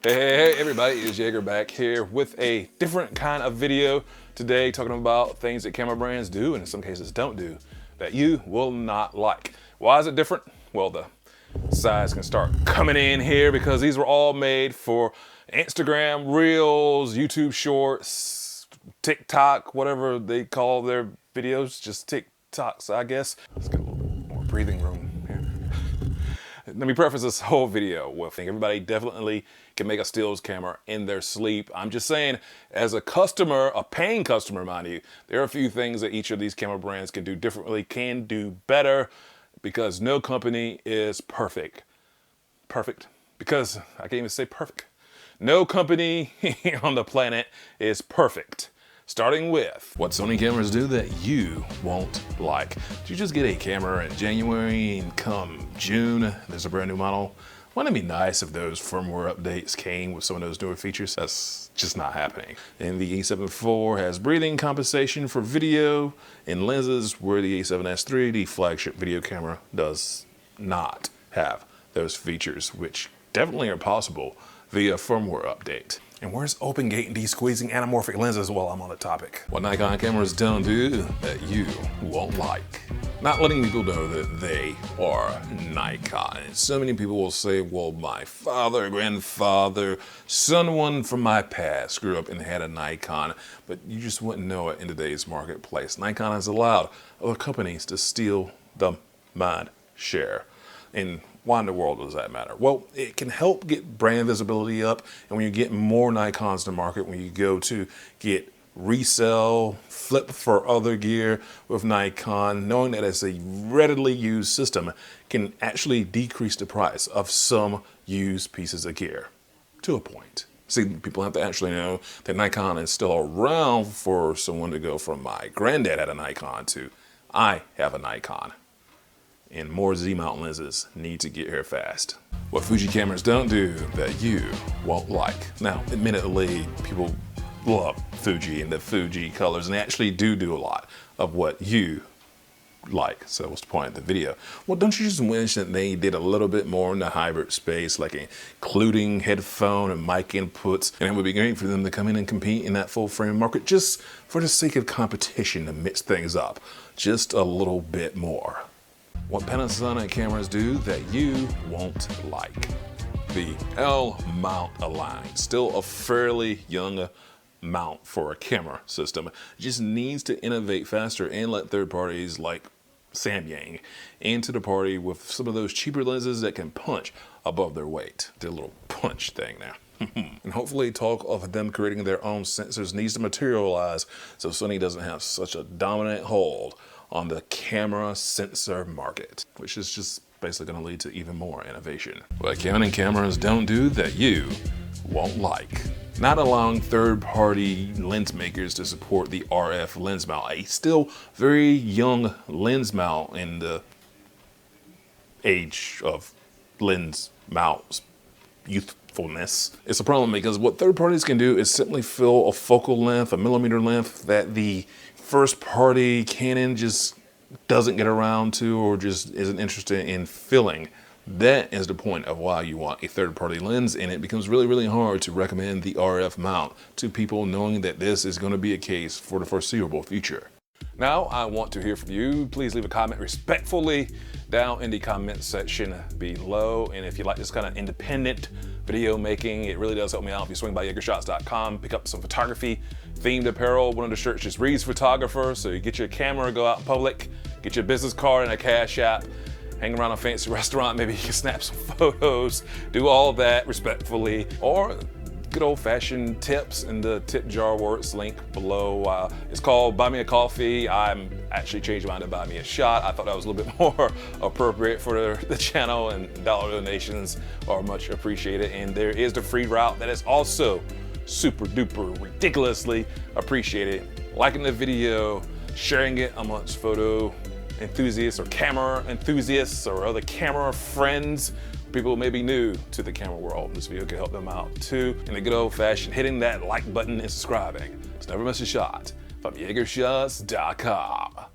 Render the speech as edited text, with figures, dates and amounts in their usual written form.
Hey everybody, it's Jaeger back here with a different kind of video today, talking about things that camera brands do and in some cases don't do that you will not like. Why is it different? Well, the size can start coming in here because these were all made for Instagram Reels, YouTube Shorts, TikTok, whatever they call their videos, just TikToks, I guess. Let's get a little bit more breathing room here. Let me preface this whole video with everybody definitely can make a stills camera in their sleep. I'm just saying, as a customer, a paying customer, mind you, there are a few things that each of these camera brands can do differently, can do better, because no company is perfect. Perfect, because I can't even say perfect. No company on the planet is perfect. Starting with what Sony cameras do that you won't like. Did you just get a camera in January and come June, there's a brand new model? Wouldn't it be nice if those firmware updates came with some of those newer features? That's just not happening. And the A7 IV has breathing compensation for video and lenses, where the A7S III, the flagship video camera, does not have those features, which definitely are possible via firmware update. And where's open gate and de-squeezing anamorphic lenses while I'm on the topic? What Nikon cameras don't do that you won't like. Not letting people know that they are Nikon. And so many people will say, well, my father, grandfather, someone from my past grew up and had a Nikon, but you just wouldn't know it in today's marketplace. Nikon has allowed other companies to steal the mind share. And why in the world does that matter? Well, it can help get brand visibility up, and when you get more Nikons to market, when you go to get resell, flip for other gear with Nikon, knowing that it's a readily used system can actually decrease the price of some used pieces of gear to a point. See, people have to actually know that Nikon is still around for someone to go from my granddad had a Nikon to I have a Nikon. And more Z-mount lenses need to get here fast. What Fuji cameras don't do that you won't like. Now, admittedly, people love Fuji and the Fuji colors, and they actually do a lot of what you like. So what's the point of the video? Well, don't you just wish that they did a little bit more in the hybrid space, like including headphone and mic inputs, and it would be great for them to come in and compete in that full frame market just for the sake of competition, to mix things up just a little bit more. What Panasonic cameras do that you won't like. The L mount Align, still a fairly young mount for a camera system. It just needs to innovate faster and let third parties like Samyang into the party with some of those cheaper lenses that can punch above their weight. Did a little punch thing now. And hopefully talk of them creating their own sensors needs to materialize so Sony doesn't have such a dominant hold on the camera sensor market, which is just basically going to lead to even more innovation. What Canon cameras don't do that you won't like. Not allowing third-party lens makers to support the RF lens mount, a still very young lens mount in the age of lens mounts youthfulness. It's a problem because what third parties can do is simply fill a focal length, a millimeter length that the first party Canon just doesn't get around to or just isn't interested in filling. That is the point of why you want a third party lens, and it becomes really hard to recommend the RF mount to people knowing that this is going to be a case for the foreseeable future. Now I want to hear from you. Please leave a comment respectfully down in the comment section below. And if you like this kind of independent video making, it really does help me out if you swing by YeagerShots.com, pick up some photography themed apparel. One of the shirts just reads photographer, so you get your camera, go out in public, get your business card and a Cash App, hang around a fancy restaurant, maybe you can snap some photos, do all that respectfully, or good old-fashioned tips in the tip jar works link below. It's called Buy Me a Coffee. I'm actually changed mine to Buy Me a Shot. I thought that was a little bit more appropriate for the channel, and dollar donations are much appreciated. And there is the free route that is also super duper ridiculously appreciated. Liking the video, sharing it amongst photo enthusiasts or camera enthusiasts or other camera friends, people may be new to the camera world. This video can help them out too. In the good old fashioned hitting that like button and subscribing. It's never miss a shot from YeagerShots.com.